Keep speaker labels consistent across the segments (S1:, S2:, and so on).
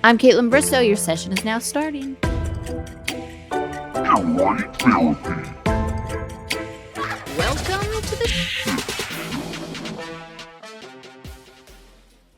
S1: I'm Kaitlyn Bristowe. Your session is now starting.
S2: Erotic therapy.
S1: Welcome to the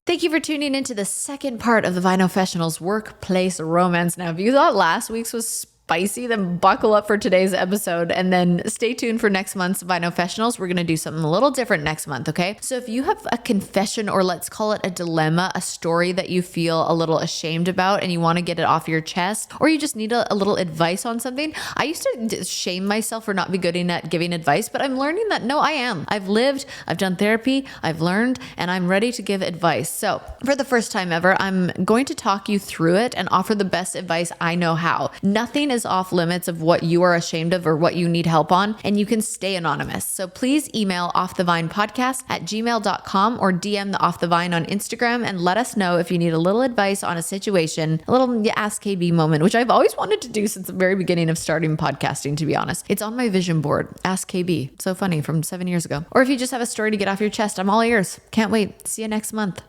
S1: Thank you for tuning into the second part of the Vinofessionals workplace romance. Now, if you thought last week's was spicy, then buckle up for today's episode and then stay tuned for next month's Vinofessionals. We're going to do something a little different next month, okay? So if you have a confession, or let's call it a dilemma, a story that you feel a little ashamed about and you want to get it off your chest, or you just need a little advice on something. I used to shame myself for not be good at giving advice, but I'm learning that no, I am. I've lived, I've done therapy, I've learned, and I'm ready to give advice. So for the first time ever, I'm going to talk you through it and offer the best advice I know how. Nothing is off limits of what you are ashamed of or what you need help on, and you can stay anonymous. So please email offthevinepodcast@gmail.com or DM the Off the Vine on Instagram and let us know if you need a little advice on a situation, a little Ask KB moment, which I've always wanted to do since the very beginning of starting podcasting, to be honest. It's on my vision board, Ask KB. So funny, from 7 years ago. Or if you just have a story to get off your chest, I'm all ears. Can't wait. See you next month.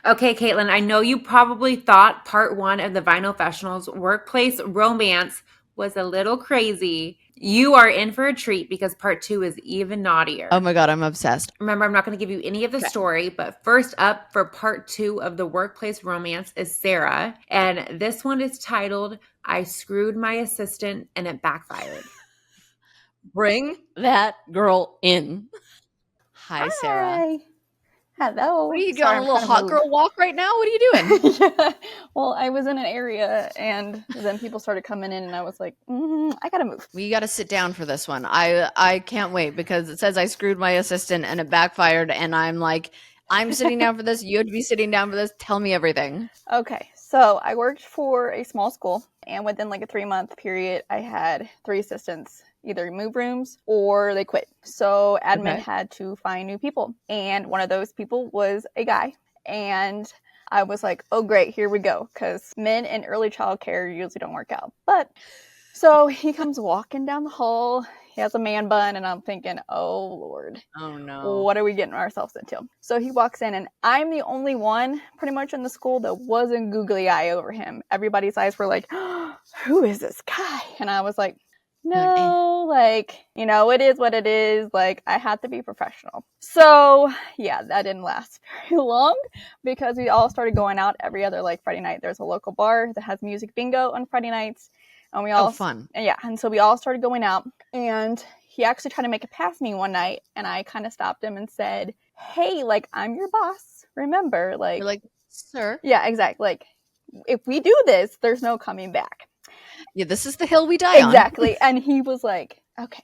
S3: Okay, Kaitlyn, I know you probably thought part one of the Vinofessionals workplace romance was a little crazy. You are in for a treat because part two is even naughtier.
S1: Oh my God, I'm obsessed.
S3: Remember, I'm not going to give you any of the story, but first up for part two of the workplace romance is Sarah. And this one is titled, I Screwed My Assistant and It Backfired.
S4: Bring that girl in.
S1: Hi, Sarah.
S5: Hello.
S4: What are you doing? On a little hot girl walk right now? What are you doing?
S5: Yeah. Well, I was in an area and then people started coming in and I was like, I gotta move.
S4: We got to sit down for this one. I can't wait because it says I screwed my assistant and it backfired. And I'm like, I'm sitting down for this. You have to be sitting down for this. Tell me everything.
S5: Okay. So I worked for a small school and within like a 3-month period, I had 3 assistants either move rooms or they quit. So admin had to find new people. And one of those people was a guy. And I was like, oh, great, here we go. Because men in early childcare usually don't work out. But so he comes walking down the hall. He has a man bun. And I'm thinking, oh, Lord.
S4: Oh, no.
S5: What are we getting ourselves into? So he walks in and I'm the only one pretty much in the school that wasn't googly eye over him. Everybody's eyes were like, oh, who is this guy? And I was like, no, like, you know, it is what it is. Like, I had to be professional. So, yeah, that didn't last very long because we all started going out every other, like, Friday night. There's a local bar that has music bingo on Friday nights. And we all...
S4: Oh, fun.
S5: Yeah, and so we all started going out. And he actually tried to make it past me one night. And I kind of stopped him and said, hey, like, I'm your boss. Remember, like...
S4: You're like, sir.
S5: Yeah, exactly. Like, if we do this, there's no coming back.
S4: Yeah, this is the hill we die on.
S5: Exactly. And he was like, okay,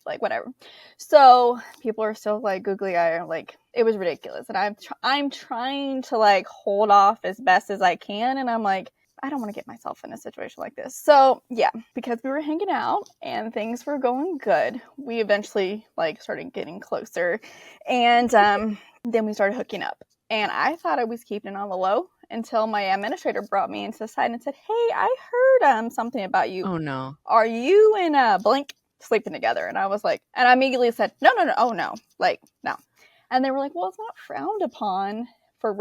S5: like whatever. So people are still like googly eye, like it was ridiculous. And I'm trying to like hold off as best as I can. And I'm like, I don't want to get myself in a situation like this. So yeah, because we were hanging out and things were going good, we eventually like started getting closer. And then we started hooking up. And I thought I was keeping it on the low until my administrator brought me into the side and said, hey, I heard something about you.
S4: Oh, no.
S5: Are you and blank sleeping together? And I was like, and I immediately said, no, oh, no, like, no. And they were like, well, it's not frowned upon for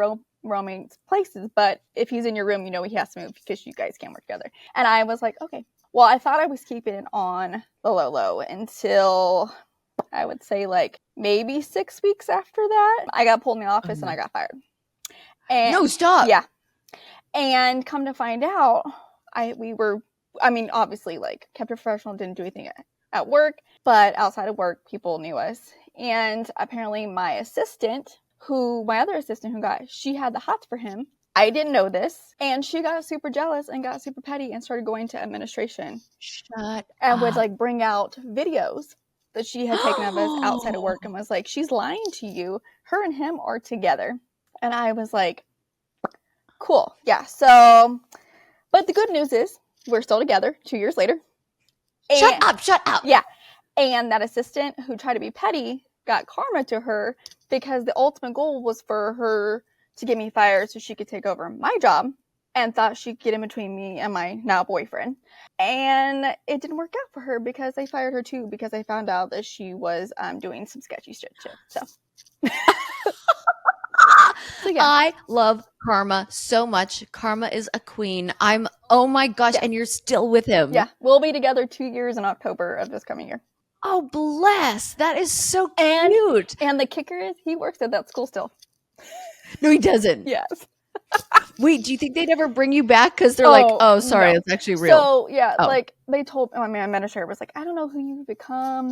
S5: roaming places, but if he's in your room, you know, he has to move because you guys can't work together. And I was like, okay. Well, I thought I was keeping it on the low until I would say like maybe 6 weeks after that. I got pulled in the office and I got fired. And,
S4: no, stop.
S5: Yeah. And come to find out, obviously, like, kept it professional, didn't do anything at work, but outside of work, people knew us. And apparently my other assistant who she had the hots for him. I didn't know this. And she got super jealous and got super petty and started going to administration.
S4: Shut
S5: and
S4: up.
S5: would, like, bring out videos that she had taken of us outside of work and was like, she's lying to you. Her and him are together. And I was like, cool. Yeah. So, but the good news is we're still together 2 years later. And,
S4: Shut up.
S5: Yeah. And that assistant who tried to be petty got karma to her because the ultimate goal was for her to get me fired so she could take over my job and thought she'd get in between me and my now boyfriend. And it didn't work out for her because they fired her too because they found out that she was doing some sketchy shit. So yeah.
S4: I love Karma so much. Karma is a queen. Oh my gosh,
S5: Yeah.
S4: and you're still with him.
S5: Yeah, we'll be together 2 years in October of this coming year.
S4: Oh, bless. That is so cute.
S5: And the kicker is he works at that school still.
S4: No, he doesn't.
S5: Yes.
S4: Wait, do you think they'd ever bring you back? Because they're like, oh, sorry,
S5: no.
S4: it's actually real.
S5: So, yeah,
S4: Oh.
S5: like, they told, my administrator was like, I don't know who you've become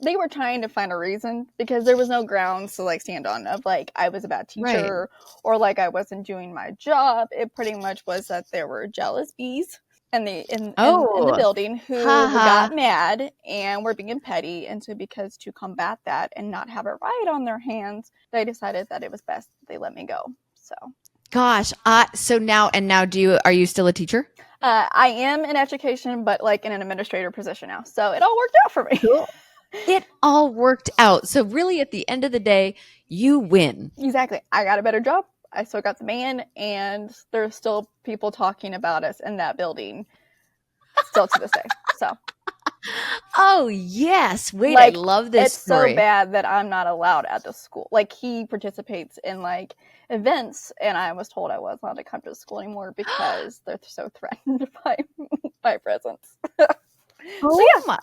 S5: they were trying to find a reason because there was no grounds to, like, stand on of, like, I was a bad teacher or, like, I wasn't doing my job. It pretty much was that there were jealous bees in the building who got mad and were being petty. And so because to combat that and not have a riot on their hands, they decided that it was best that they let me go. So...
S4: Gosh, so now are you still a teacher?
S5: I am in education, but like in an administrator position now. So it all worked out for me.
S4: Cool. It all worked out. So really at the end of the day, you win.
S5: Exactly. I got a better job. I still got the man, and there's still people talking about us in that building still to this day. So.
S4: Oh, yes. Wait,
S5: like,
S4: I love this
S5: it's
S4: story.
S5: so bad that I'm not allowed at the school. Like, he participates in, like, events, and I was told I wasn't allowed to come to the school anymore because they're so threatened by my presence.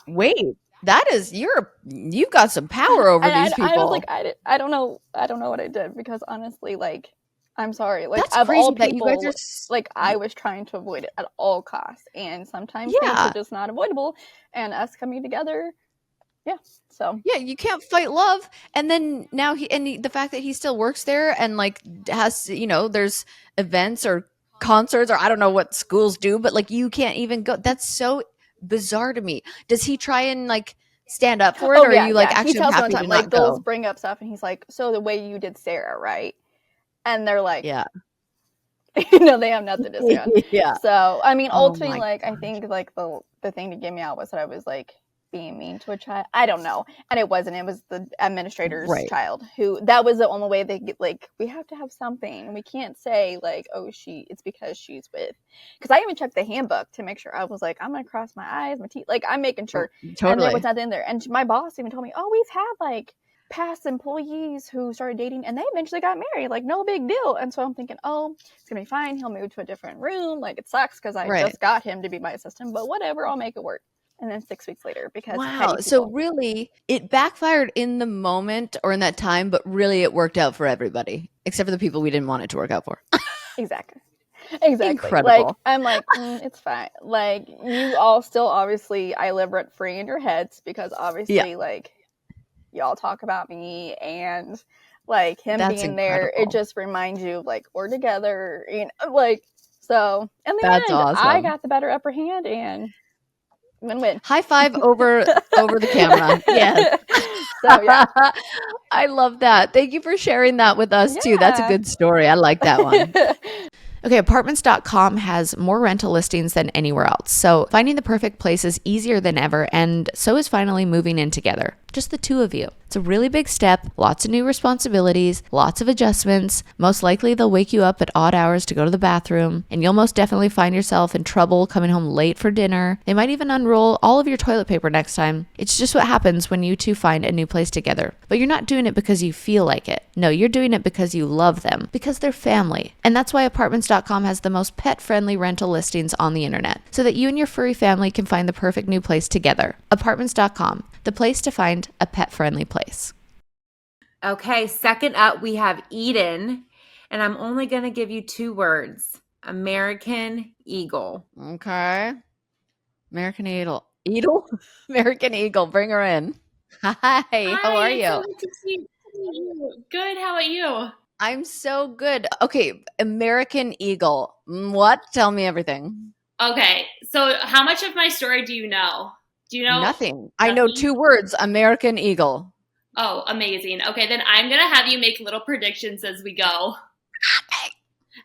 S4: Wait, that is, you've got some power over these people.
S5: I was like, I don't know what I did because honestly, like, I'm sorry. Like,
S4: That's
S5: of
S4: crazy
S5: all
S4: that
S5: people,
S4: you guys are
S5: like, I was trying to avoid it at all costs. And sometimes things are just not avoidable. And us coming together, so.
S4: Yeah, you can't fight love. And then now the fact that he still works there and, like, has, there's events or concerts or I don't know what schools do, but, like, you can't even go. That's so bizarre to me. Does he try and, like, stand up for it? Or are you, like, actually happy to not go?
S5: They'll bring up stuff and he's like, so the way you did Sarah, right? And they're like,
S4: yeah,
S5: they have nothing to say on.
S4: Yeah.
S5: So, I mean, ultimately, like, I think, like, the thing to get me out was that I was, like, being mean to a child. I don't know. And it wasn't. It was the administrator's child that was the only way they get, like, we have to have something. We can't say, like, oh, it's because she's with. Because I even checked the handbook to make sure. I was like, I'm going to cross my eyes, my teeth. Like, I'm making sure.
S4: Totally.
S5: And there was nothing in there. And my boss even told me, oh, we've had, like, past employees who started dating and they eventually got married, like, no big deal. And so I'm thinking, oh, it's gonna be fine, he'll move to a different room, like, it sucks because I just got him to be my assistant, but whatever, I'll make it work. And then 6 weeks later, because
S4: so really it backfired in the moment or in that time, but really it worked out for everybody except for the people we didn't want it to work out for.
S5: Exactly.
S4: Incredible.
S5: Like, I'm like, it's fine. Like, you all still, obviously, I live rent free in your heads because obviously like y'all talk about me and, like, him being there, it just reminds you of, like, we're together, like, so in the end, awesome. I got the better upper hand and win-win.
S4: High five over the camera. Yes.
S5: So, yeah.
S4: I love that. Thank you for sharing that with us too. That's a good story. I like that one. Okay, apartments.com has more rental listings than anywhere else. So finding the perfect place is easier than ever, and so is finally moving in together. Just the two of you. It's a really big step, lots of new responsibilities, lots of adjustments. Most likely they'll wake you up at odd hours to go to the bathroom, and you'll most definitely find yourself in trouble coming home late for dinner. They might even unroll all of your toilet paper next time. It's just what happens when you two find a new place together. But you're not doing it because you feel like it. No, you're doing it because you love them, because they're family. And that's why apartments.com has the most pet-friendly rental listings on the internet, so that you and your furry family can find the perfect new place together. Apartments.com, the place to find a pet-friendly place.
S3: Okay, second up, we have Eden, and I'm only going to give you 2 words. American Eagle.
S4: Okay. American Eagle. American Eagle, bring her in. Hi, how are you?
S2: So good to see you. Good, how about you?
S4: I'm so good. Okay, American Eagle. What? Tell me everything.
S2: Okay, so how much of my story do you know? Do you know?
S4: Nothing. I know 2 words, American Eagle.
S2: Oh, amazing. Okay, then I'm going to have you make little predictions as we go.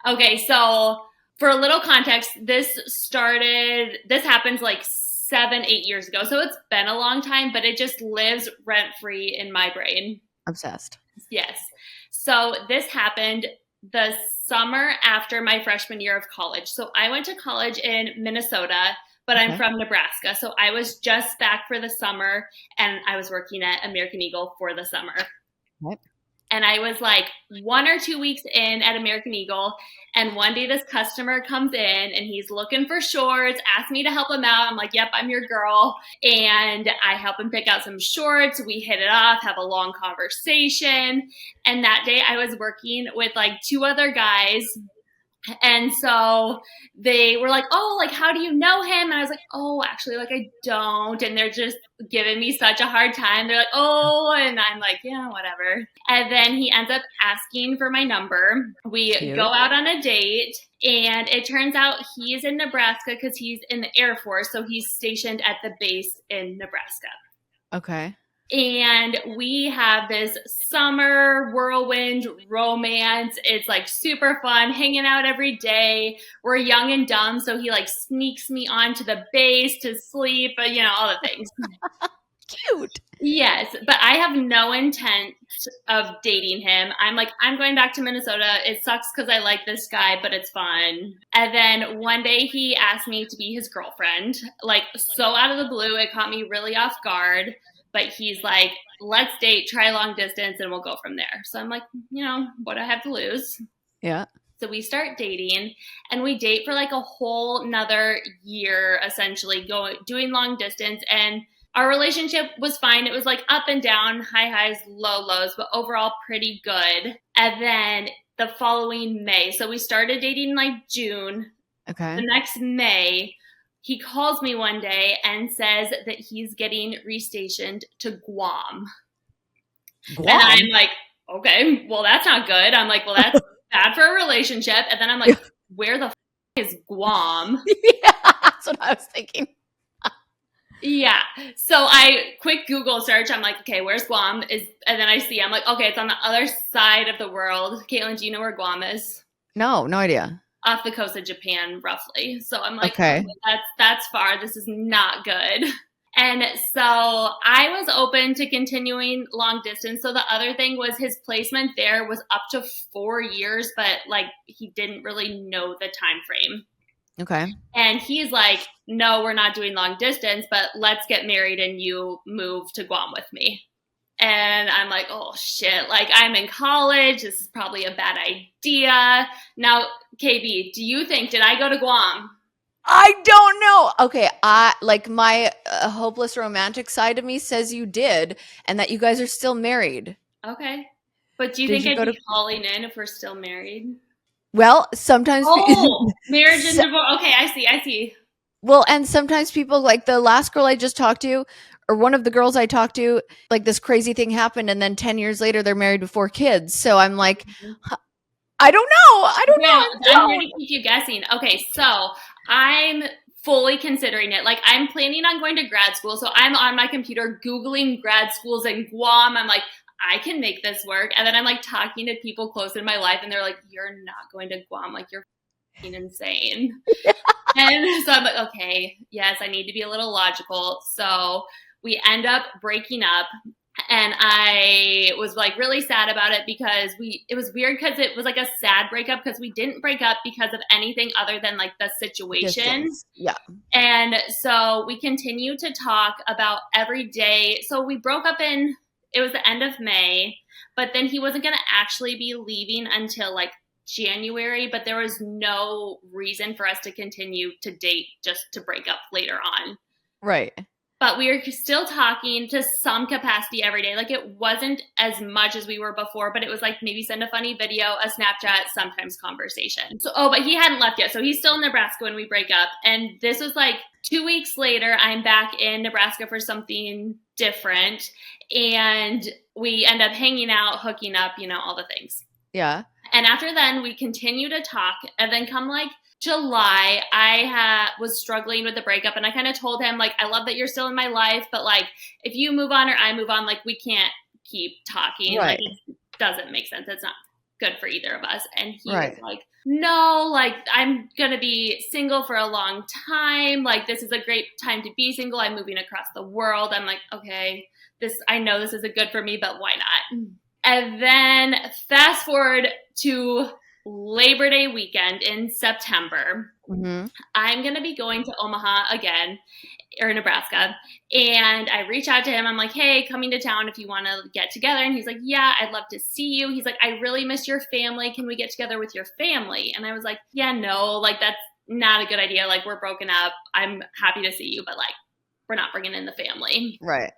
S2: Okay, so for a little context, this happens like 7-8 years ago. So it's been a long time, but it just lives rent-free in my brain.
S4: Obsessed.
S2: Yes. So this happened the summer after my freshman year of college. So I went to college in Minnesota, but I'm from Nebraska. So I was just back for the summer and I was working at American Eagle for the summer.
S4: Okay.
S2: And I was like 1 or 2 weeks in at American Eagle. And one day this customer comes in and he's looking for shorts, asked me to help him out. I'm like, yep, I'm your girl. And I help him pick out some shorts. We hit it off, have a long conversation. And that day I was working with like 2 other guys. And so they were like, oh, like, how do you know him? And I was like, oh, actually, like, I don't. And they're just giving me such a hard time. They're like, oh, and I'm like, yeah, whatever. And then he ends up asking for my number. We go out on a date, and it turns out he's in Nebraska because he's in the Air Force. So he's stationed at the base in Nebraska.
S4: Okay.
S2: And we have this summer whirlwind romance. It's like super fun, hanging out every day. We're young and dumb, so he like sneaks me onto the base to sleep, you know, all the things.
S4: Cute.
S2: Yes, but I have no intent of dating him. I'm like, I'm going back to Minnesota. It sucks because I like this guy, but it's fun. And then one day he asked me to be his girlfriend, like so out of the blue. It caught me really off guard. But he's like, let's date, try long distance, and we'll go from there. So I'm like, you know, what do I have to lose?
S4: Yeah.
S2: So we start dating, and we date for like a whole nother year, essentially, doing long distance. And our relationship was fine. It was like up and down, high highs, low lows, but overall pretty good. And then the following May, so we started dating like June.
S4: Okay.
S2: The next May, he calls me one day and says that he's getting restationed to Guam.
S4: Guam?
S2: And I'm like, okay, well, that's not good. I'm like, well, that's bad for a relationship. And then I'm like, where the is Guam?
S4: Yeah, that's what I was thinking.
S2: Yeah. So I quick Google search. I'm like, okay, where's Guam? And then I see, I'm like, okay, it's on the other side of the world. Caitlin, do you know where Guam is?
S4: No idea.
S2: Off the coast of Japan, roughly. So I'm like,
S4: okay,
S2: that's far. This is not good. And so I was open to continuing long distance. So the other thing was his placement there was up to 4 years, but like he didn't really know the time frame.
S4: Okay.
S2: And he's like, no, we're not doing long distance, but let's get married and you move to Guam with me. And I'm like, oh shit, like I'm in college. This is probably a bad idea. Now, KB, do you think, did I go to Guam?
S4: I don't know. Okay, I like my hopeless romantic side of me says you did, and that you guys are still married.
S2: Okay. But do you
S4: Did
S2: think
S4: you
S2: I'd
S4: go
S2: be calling in if we're still married?
S4: Well, sometimes
S2: Marriage and divorce. Okay, I see.
S4: Well, and sometimes people, like the last girl I just talked to, or one of the girls I talked to, like this crazy thing happened, and then 10 years later they're married with 4 kids. So I'm like, I don't know. I don't know.
S2: I'm going to keep you guessing. Okay, so I'm fully considering it. Like I'm planning on going to grad school. So I'm on my computer Googling grad schools in Guam. I'm like, I can make this work. And then I'm like talking to people close in my life and they're like, you're not going to Guam. Like you're f***ing insane. And so I'm like, okay, yes, I need to be a little logical. So we end up breaking up. And I was like really sad about it because it was weird because it was like a sad breakup because we didn't break up because of anything other than like the situation.
S4: Distance. Yeah.
S2: And so we continued to talk about every day. So we broke up it was the end of May, but then he wasn't going to actually be leaving until like January, but there was no reason for us to continue to date just to break up later on.
S4: Right.
S2: But we were still talking to some capacity every day. Like it wasn't as much as we were before, but it was like maybe send a funny video, a Snapchat, sometimes conversation. So, but he hadn't left yet. So he's still in Nebraska when we break up. And this was like 2 weeks later, I'm back in Nebraska for something different. And we end up hanging out, hooking up, all the things.
S4: Yeah.
S2: And after then, we continue to talk. And then come like July, I was struggling with the breakup, and I kind of told him, like, I love that you're still in my life, but like, if you move on or I move on, like, we can't keep talking.
S4: Right.
S2: Like, it doesn't make sense. It's not good for either of us. And he
S4: Right.
S2: was like, no, like, I'm going to be single for a long time. Like, this is a great time to be single. I'm moving across the world. I'm like, okay, I know this isn't good for me, but why not? And then fast forward to Labor Day weekend in September.
S4: Mm-hmm.
S2: I'm going to be going to Omaha again, or Nebraska. And I reach out to him. I'm like, hey, coming to town if you want to get together. And he's like, yeah, I'd love to see you. He's like, I really miss your family. Can we get together with your family? And I was like, yeah, no, like that's not a good idea. Like we're broken up. I'm happy to see you, but like we're not bringing in the family.
S4: Right.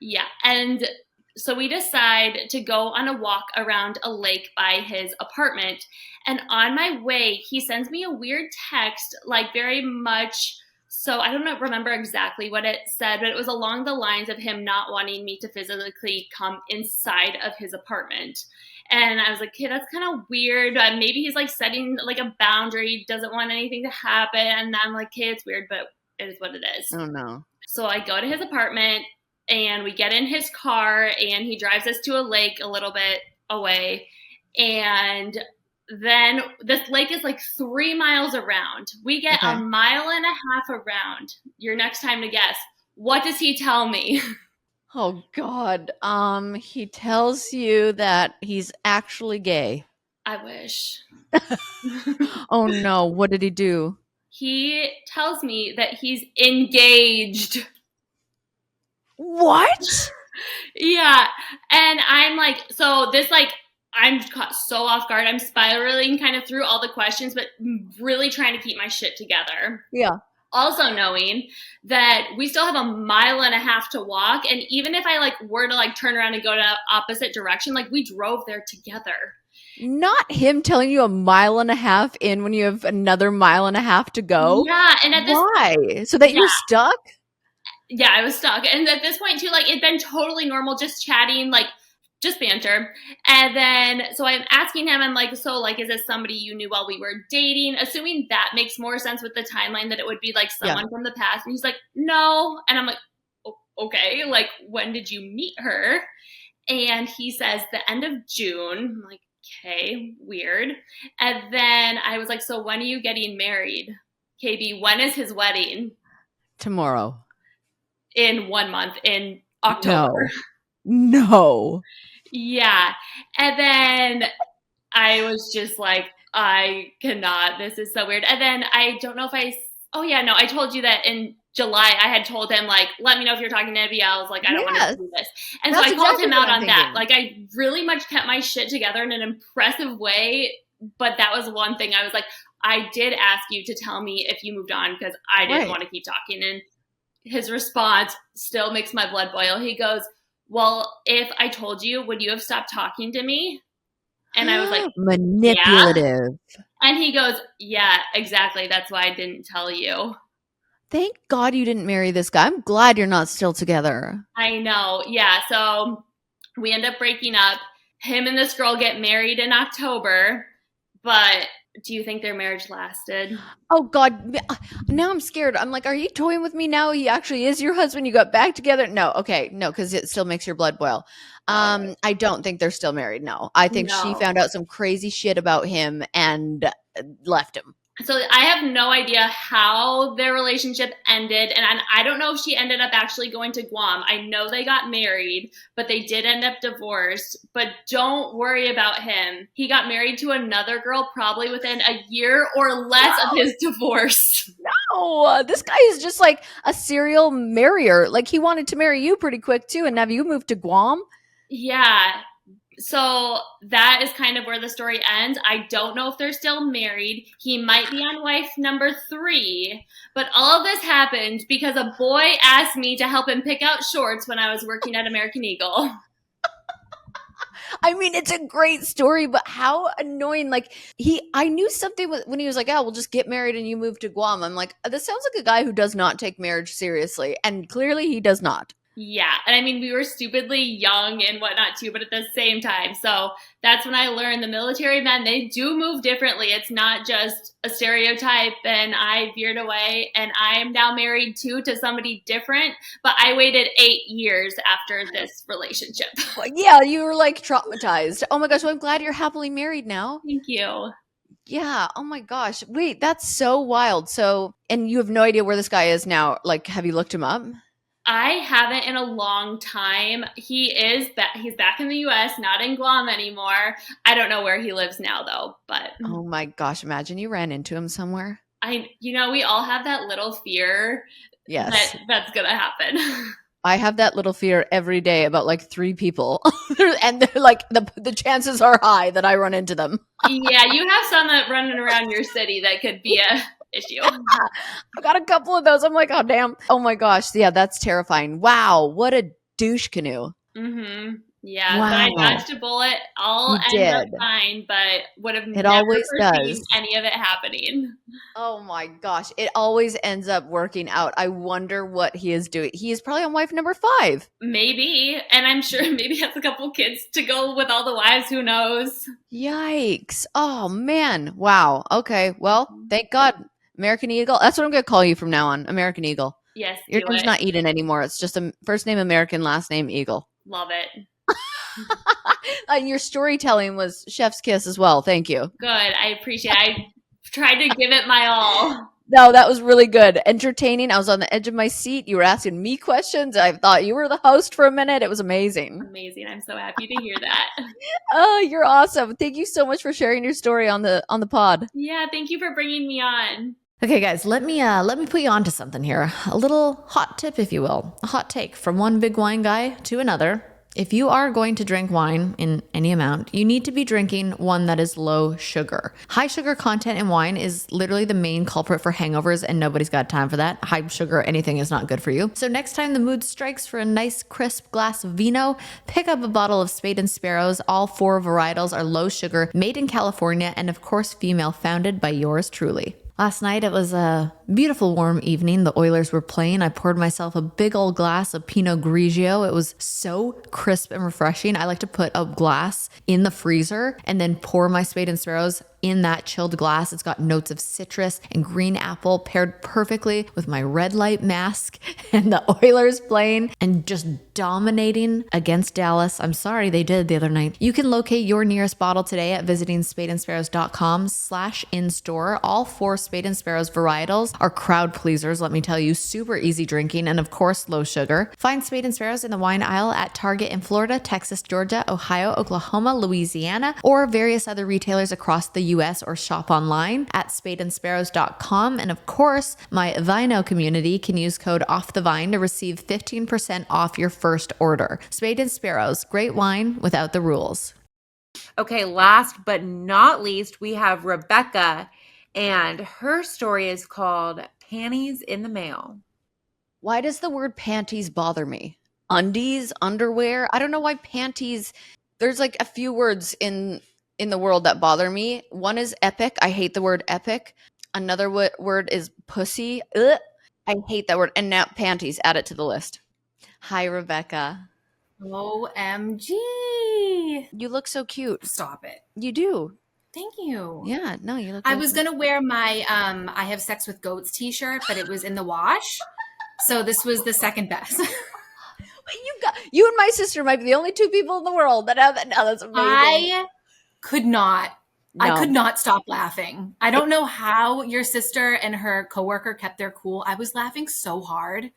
S2: Yeah. And so we decide to go on a walk around a lake by his apartment. And on my way, he sends me a weird text, like very much. So I don't remember exactly what it said, but it was along the lines of him not wanting me to physically come inside of his apartment. And I was like, okay, that's kind of weird. Maybe he's like setting like a boundary, doesn't want anything to happen. And I'm like, okay, it's weird, but it is what it is.
S4: Oh, no.
S2: So I go to his apartment and we get in his car and he drives us to a lake a little bit away. And then this lake is like 3 miles around. We get a mile and a half around. Your next time to guess. What does he tell me?
S4: Oh, God. He tells you that he's actually gay.
S2: I wish.
S4: Oh, no. What did he do?
S2: He tells me that he's engaged.
S4: What?
S2: Yeah. And I'm like, so this like, I'm caught so off guard. I'm spiraling kind of through all the questions, but really trying to keep my shit together.
S4: Yeah.
S2: Also knowing that we still have a mile and a half to walk. And even if I like were to like turn around and go to opposite direction, like we drove there together.
S4: Not him telling you a mile and a half in when you have another mile and a half to go.
S2: Yeah. And at this
S4: Why? So that you're stuck?
S2: Yeah, I was stuck. And at this point too, like it'd been totally normal, just chatting, like just banter. And then, so I'm asking him, I'm like, so like, is this somebody you knew while we were dating? Assuming that makes more sense with the timeline that it would be like someone from the past. And he's like, no. And I'm like, okay, like when did you meet her? And he says the end of June. I'm like, okay, weird. And then I was like, so when are you getting married? KB, when is his wedding?
S4: Tomorrow.
S2: In 1 month, in October.
S4: No.
S2: Yeah. And then I was just like, I cannot. This is so weird. And then I don't know if I told you that in July I had told him, like, let me know if you're talking to anybody else. Like, I don't want to do this. And
S4: That's
S2: so I called
S4: exactly
S2: him
S4: what
S2: out
S4: I'm
S2: on that. Like, I really much kept my shit together in an impressive way. But that was one thing I was like, I did ask you to tell me if you moved on because I didn't want to keep talking. And his response still makes my blood boil. He goes, well, if I told you, would you have stopped talking to me? And I was like,
S4: manipulative.
S2: Yeah. And he goes, yeah, exactly. That's why I didn't tell you.
S4: Thank God you didn't marry this guy. I'm glad you're not still together.
S2: I know. Yeah. So we end up breaking up. Him and this girl get married in October. But do you think their marriage lasted?
S4: Oh, God. Now I'm scared. I'm like, are you toying with me now? He actually is your husband. You got back together? No. Okay. No, because it still makes your blood boil. I don't think they're still married. No. I think she found out some crazy shit about him and left him.
S2: So I have no idea how their relationship ended. And I don't know if she ended up actually going to Guam. I know they got married, but they did end up divorced. But don't worry about him. He got married to another girl probably within a year or less of his divorce.
S4: No, this guy is just like a serial marrier. Like he wanted to marry you pretty quick too. And have you moved to Guam?
S2: Yeah. So that is kind of where the story ends. I don't know if they're still married. He might be on wife number 3. But all of this happened because a boy asked me to help him pick out shorts when I was working at American Eagle.
S4: I mean, it's a great story, but how annoying. Like I knew something when he was like, oh, we'll just get married and you move to Guam. I'm like, this sounds like a guy who does not take marriage seriously. And clearly he does not.
S2: Yeah. And I mean, we were stupidly young and whatnot too, but at the same time. So that's when I learned the military men, they do move differently. It's not just a stereotype. And I veered away and I am now married too to somebody different, but I waited 8 years after this relationship.
S4: Yeah. You were like traumatized. Oh my gosh. Well, I'm glad you're happily married now.
S2: Thank you.
S4: Yeah. Oh my gosh. Wait, that's so wild. So, and you have no idea where this guy is now. Like, have you looked him up?
S2: I haven't in a long time. He's back in the US, not in Guam anymore. I don't know where he lives now though, but
S4: Oh my gosh, imagine you ran into him somewhere.
S2: we all have that little fear
S4: Yes.
S2: that's going to happen.
S4: I have that little fear every day about like 3 people. And they're like the chances are high that I run into them.
S2: Yeah, you have some that running around your city that could be a issue.
S4: I've got a couple of those. I'm like, oh damn. Oh my gosh. Yeah, that's terrifying. Wow, what a douche canoe.
S2: Mm-hmm. Yeah,
S4: Wow.
S2: but I dodged a bullet. All
S4: You
S2: ended
S4: did.
S2: up fine, but would have
S4: It
S2: never
S4: always
S2: foreseen
S4: does.
S2: any of it happening.
S4: Oh my gosh. It always ends up working out. I wonder what he is doing. He is probably on wife number 5.
S2: Maybe, and I'm sure maybe has a couple kids to go with all the wives. Who knows?
S4: Yikes. Oh man. Wow. Okay. Well, thank God. American Eagle. That's what I'm going to call you from now on. American Eagle.
S2: Yes,
S4: Your
S2: do
S4: name's
S2: it.
S4: not Eden anymore. It's just a first name American, last name Eagle.
S2: Love it.
S4: And your storytelling was chef's kiss as well. Thank you.
S2: Good. I appreciate it. I tried to give it my all.
S4: No, that was really good. Entertaining. I was on the edge of my seat. You were asking me questions. I thought you were the host for a minute. It was amazing.
S2: Amazing. I'm so happy to hear that.
S4: Oh, you're awesome. Thank you so much for sharing your story on the pod.
S2: Yeah, thank you for bringing me on.
S1: Okay, guys, let me put you onto something here. A little hot tip, if you will. A hot take from one big wine guy to another. If you are going to drink wine in any amount, you need to be drinking one that is low sugar. High sugar content in wine is literally the main culprit for hangovers, and nobody's got time for that. High sugar anything is not good for you. So next time the mood strikes for a nice crisp glass of vino, pick up a bottle of Spade and Sparrows. All 4 varietals are low sugar, made in California, and of course female founded by yours truly. Last night, it was a beautiful warm evening. The Oilers were playing. I poured myself a big old glass of Pinot Grigio. It was so crisp and refreshing. I like to put a glass in the freezer and then pour my Spade and Sparrows in that chilled glass. It's got notes of citrus and green apple paired perfectly with my red light mask and the Oilers playing and just dominating against Dallas. I'm sorry they did the other night. You can locate your nearest bottle today at visiting spadeandsparrows.com/in-store. All 4 Spade and Sparrows varietals are crowd pleasers, let me tell you, super easy drinking and of course low sugar. Find Spade and Sparrows in the wine aisle at Target in Florida, Texas, Georgia, Ohio, Oklahoma, Louisiana, or various other retailers across the US, or shop online at spadeandsparrows.com. And of course, my Vino community can use code OFFTHEVINE to receive 15% off your first order. Spade and Sparrows, great wine without the rules.
S3: Okay, last but not least, we have Rebecca, and her story is called Panties in the Mail.
S4: Why does the word panties bother me? Undies, underwear? I don't know why panties. There's like a few words in the world that bother me. One is epic. I hate the word epic. Another word is pussy. Ugh. I hate that word. And now panties, add it to the list. Hi, Rebecca.
S6: OMG.
S4: You look so cute.
S6: Stop it.
S4: You do.
S6: Thank you.
S4: Yeah, no, you look
S6: I
S4: awesome.
S6: was going to wear my I have sex with goats t-shirt, but it was in the wash. So this was the second best.
S4: You and my sister might be the only 2 people in the world that have that. No, that's amazing.
S6: I could not stop laughing. I don't
S4: No.
S6: know how your sister and her coworker kept their cool. I was laughing so hard.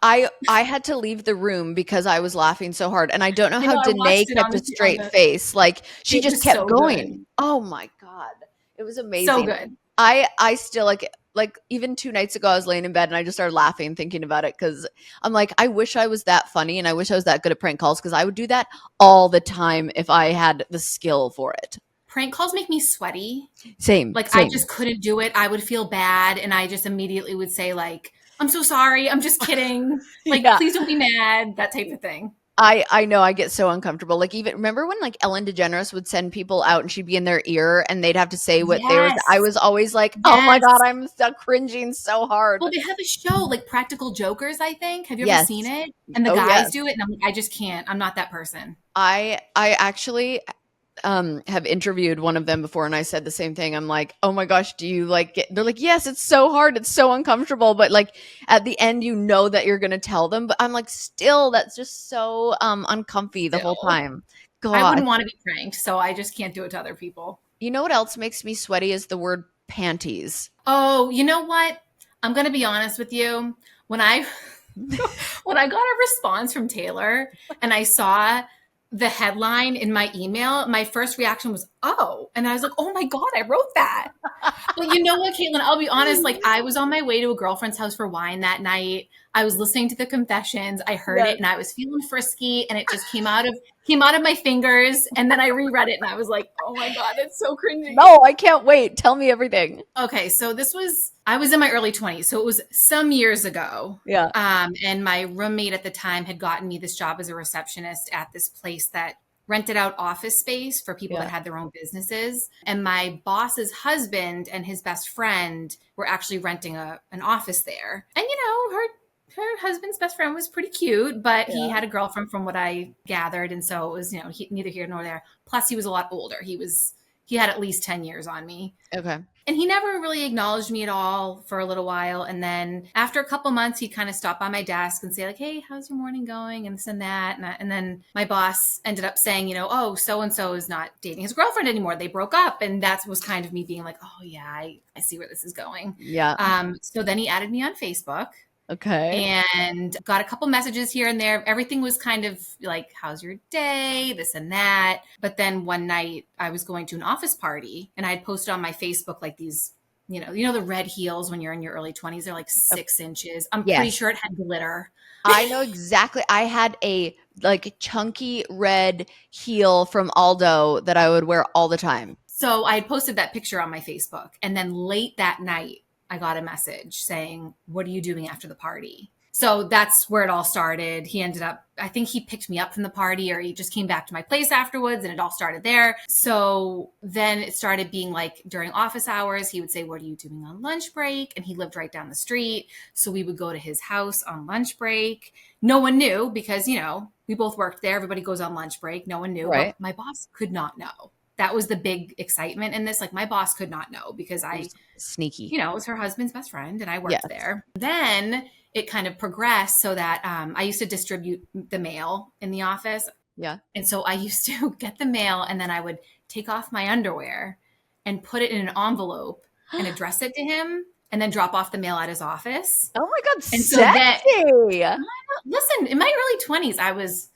S4: I had to leave the room because I was laughing so hard, and I don't know
S6: I
S4: how
S6: know, I
S4: Danae
S6: watched it
S4: kept
S6: on
S4: a
S6: the-
S4: straight
S6: on the-
S4: face. Like she
S6: It
S4: just
S6: was
S4: kept
S6: so
S4: going.
S6: good.
S4: Oh my god, it was amazing.
S6: So good.
S4: I still like even 2 nights ago I was laying in bed and I just started laughing thinking about it because I'm like, I wish I was that funny and I wish I was that good at prank calls because I would do that all the time if I had the skill for it.
S6: Prank calls make me sweaty.
S4: Same.
S6: Like
S4: same.
S6: I just couldn't do it. I would feel bad and I just immediately would say like, I'm so sorry. I'm just kidding. Like,
S4: Yeah.
S6: please don't be mad. That type of thing.
S4: I know I get so uncomfortable. Like even remember when like Ellen DeGeneres would send people out and she'd be in their ear and they'd have to say what they were.
S6: Yes.
S4: I was always like, oh my
S6: Yes.
S4: God, I'm so cringing so hard.
S6: Well, they have a show like Practical Jokers, I think. Have you
S4: Yes.
S6: ever seen it? And the
S4: Oh,
S6: guys
S4: yes.
S6: do it. And I'm like, I just can't. I'm not that person.
S4: I actually have interviewed one of them before and I said the same thing. I'm like, oh my gosh, do you like it? They're like, yes, it's so hard. It's so uncomfortable. But like at the end, you know that you're going to tell them. But I'm like, still, that's just so uncomfy the whole
S6: Still.
S4: time. God.
S6: I wouldn't want to be pranked. So I just can't do it to other people.
S4: You know what else makes me sweaty is the word panties.
S6: Oh, you know what? I'm going to be honest with you. When I When I got a response from Taylor and I saw the headline in my email, my first reaction was, oh. And I was like, oh my God, I wrote that. But you know what, Kaitlyn, I'll be honest, like I was on my way to a girlfriend's house for wine that night. I was listening to the confessions. I heard it and I was feeling frisky and it just came out of my fingers. And then I reread it and I was like, oh my God, that's so cringy.
S4: No, I can't wait. Tell me everything.
S6: Okay, so I was in my early 20s. So it was some years ago.
S4: Yeah.
S6: And my roommate at the time had gotten me this job as a receptionist at this place that rented out office space for people that had their own businesses. And my boss's husband and his best friend were actually renting an office there. And, you know, her husband's best friend was pretty cute, but he had a girlfriend from what I gathered. And so it was, you know, neither here nor there. Plus he was a lot older. He had at least 10 years on me.
S4: Okay.
S6: And he never really acknowledged me at all for a little while. And then after a couple months, he'd kind of stop by my desk and say like, hey, how's your morning going? And this and that. And then my boss ended up saying, you know, oh, so-and-so is not dating his girlfriend anymore. They broke up. And that was kind of me being like, oh yeah, I see where this is going.
S4: Yeah.
S6: So then he added me on Facebook.
S4: Okay.
S6: And got a couple messages here and there. Everything was kind of like, how's your day? This and that. But then one night I was going to an office party and I had posted on my Facebook like these, you know, the red heels when you're in your early 20s, they're like 6 inches. I'm pretty sure it had glitter.
S4: I know exactly. I had a like chunky red heel from Aldo that I would wear all the time.
S6: So I had posted that picture on my Facebook. And then late that night, I got a message saying, what are you doing after the party? So that's where it all started. He ended up, I think he picked me up from the party or he just came back to my place afterwards and it all started there. So then it started being like during office hours, he would say, what are you doing on lunch break? And he lived right down the street. So we would go to his house on lunch break. No one knew because, you know, we both worked there. Everybody goes on lunch break. No one knew.
S4: Right.
S6: But my boss could not know. That was the big excitement in this. Like my boss could not know because
S4: sneaky,
S6: you know, was her husband's best friend and I worked there. Then it kind of progressed so that I used to distribute the mail in the office.
S4: Yeah.
S6: And so I used to get the mail and then I would take off my underwear and put it in an envelope and address it to him and then drop off the mail at his office.
S4: Oh my God.
S6: And
S4: sexy.
S6: so that, listen, in my early 20s, I was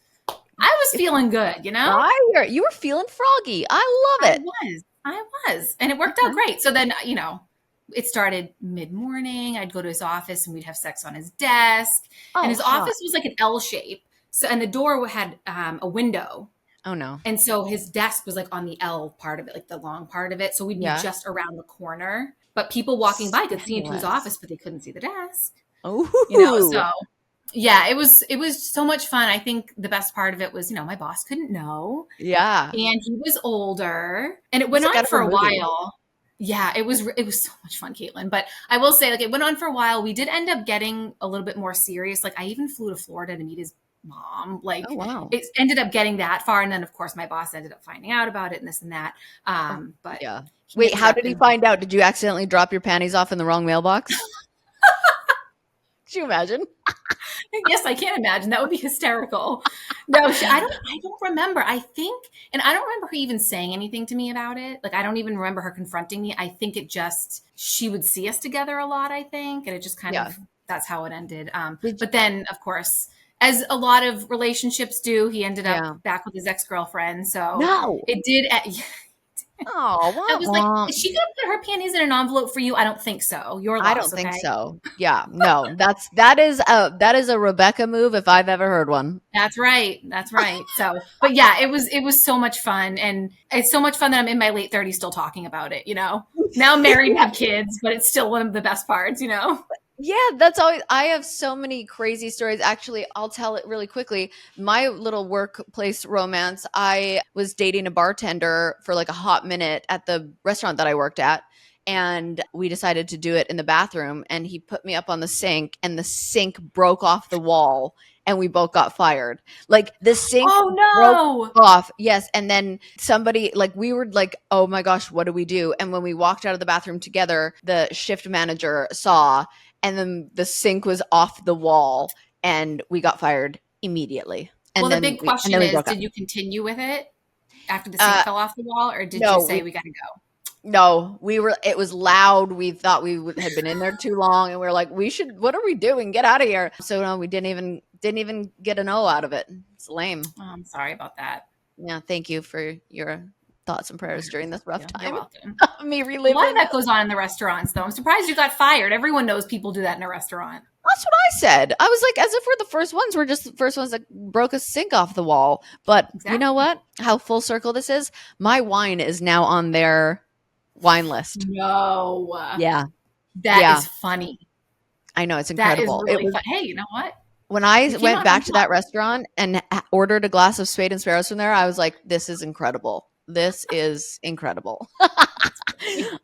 S6: feeling good, you know?
S4: You were feeling froggy. I love it.
S6: I was. And it worked out great. So then, you know, it started mid-morning. I'd go to his office and we'd have sex on his desk. And his office was like an L shape. So, and the door had a window.
S4: Oh no.
S6: And so his desk was like on the L part of it, like the long part of it. So we'd be just around the corner. But people walking by could see into his office, but they couldn't see the desk.
S4: Oh,
S6: you know, so yeah, it was so much fun. I think the best part of it was, you know, my boss couldn't know.
S4: Yeah.
S6: And he was older and it went on for a while. Yeah, it was so much fun, Kaitlyn. But I will say, like, it went on for a while. We did end up getting a little bit more serious. Like, I even flew to Florida to meet his mom. Like,
S4: oh, wow.
S6: It ended up getting that far. And then, of course, my boss ended up finding out about it and this and that. But
S4: yeah. Wait, how did he find out? Did you accidentally drop your panties off in the wrong mailbox? Could you imagine?
S6: Yes, I can imagine. That would be hysterical. No, I don't remember. I think, and I don't remember her even saying anything to me about it. Like, I don't even remember her confronting me. I think she would see us together a lot, I think. And it just kind of, that's how it ended. But then, of course, as a lot of relationships do, he ended up back with his ex-girlfriend. So it did.
S4: Oh,
S6: I was like, is she going to put her panties in an envelope for you? I don't think so. Your loss,
S4: I don't think so. Yeah, no, that is a Rebecca move if I've ever heard one.
S6: That's right. So, but yeah, it was so much fun, and it's so much fun that I'm in my late 30s still talking about it. You know, now I'm married and have kids, but it's still one of the best parts. You know.
S1: Yeah, that's always, I have so many crazy stories. Actually, I'll tell it really quickly. My little workplace romance, I was dating a bartender for like a hot minute at the restaurant that I worked at. And we decided to do it in the bathroom. And he put me up on the sink and the sink broke off the wall. And we both got fired. Like the sink broke off. Yes. And then somebody, like, we were like, oh my gosh, what do we do? And when we walked out of the bathroom together, the shift manager saw, and then the sink was off the wall and we got fired immediately. And
S6: well,
S1: then
S6: the big question is, did you continue with it after the sink fell off the wall, or did you say we got to go?
S4: No, it was loud. We thought had been in there too long, and we were like, what are we doing? Get out of here. So no, we didn't even get an O out of it. It's lame.
S6: Oh, I'm sorry about that.
S4: Yeah. Thank you for your thoughts and prayers during this rough time.
S6: You're welcome.
S4: Me
S6: A
S4: reliving.
S6: lot of that goes on in the restaurants, though. I'm surprised you got fired. Everyone knows people do that in a restaurant.
S4: That's what I said. I was like, as if we're the first ones. We're just the first ones that broke a sink off the wall. But You know what? How full circle this is? My wine is now on their wine list.
S6: No.
S4: Yeah.
S6: That is funny.
S4: I know. It's incredible.
S6: That is really fun. Hey, you know what?
S4: When I went back to that restaurant and ordered a glass of Spade and Sparrows from there, I was like, this is incredible. This is incredible.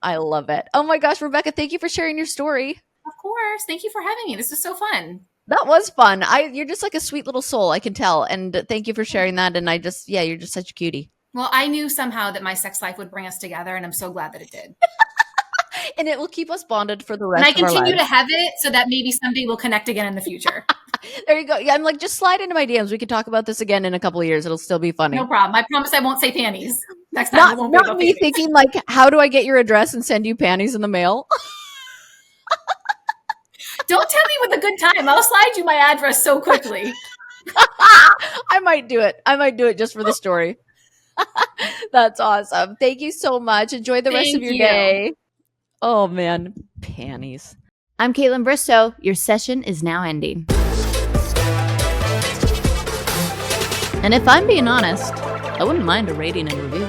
S4: I love it. Oh my gosh, Rebecca, thank you for sharing your story.
S6: Of course. Thank you for having me. This is so fun.
S4: That was fun. You're just like a sweet little soul, I can tell. And thank you for sharing that. And you're just such a cutie.
S6: Well, I knew somehow that my sex life would bring us together, and I'm so glad that it did.
S4: And it will keep us bonded for the rest
S6: of our lives. And I continue to have it so that maybe someday we'll connect again in the future.
S4: There you go. Yeah, I'm like, just slide into my DMs. We can talk about this again in a couple of years. It'll still be funny.
S6: No problem. I promise I won't say panties. Next time it won't be
S4: not me
S6: panties.
S4: Thinking like, how do I get your address and send you panties in the mail?
S6: Don't tell me with a good time. I'll slide you my address so quickly.
S4: I might do it just for the story. That's awesome. Thank you so much. Enjoy the rest of your day. Oh man, panties.
S1: I'm Kaitlyn Bristowe. Your session is now ending. And if I'm being honest, I wouldn't mind a rating and review.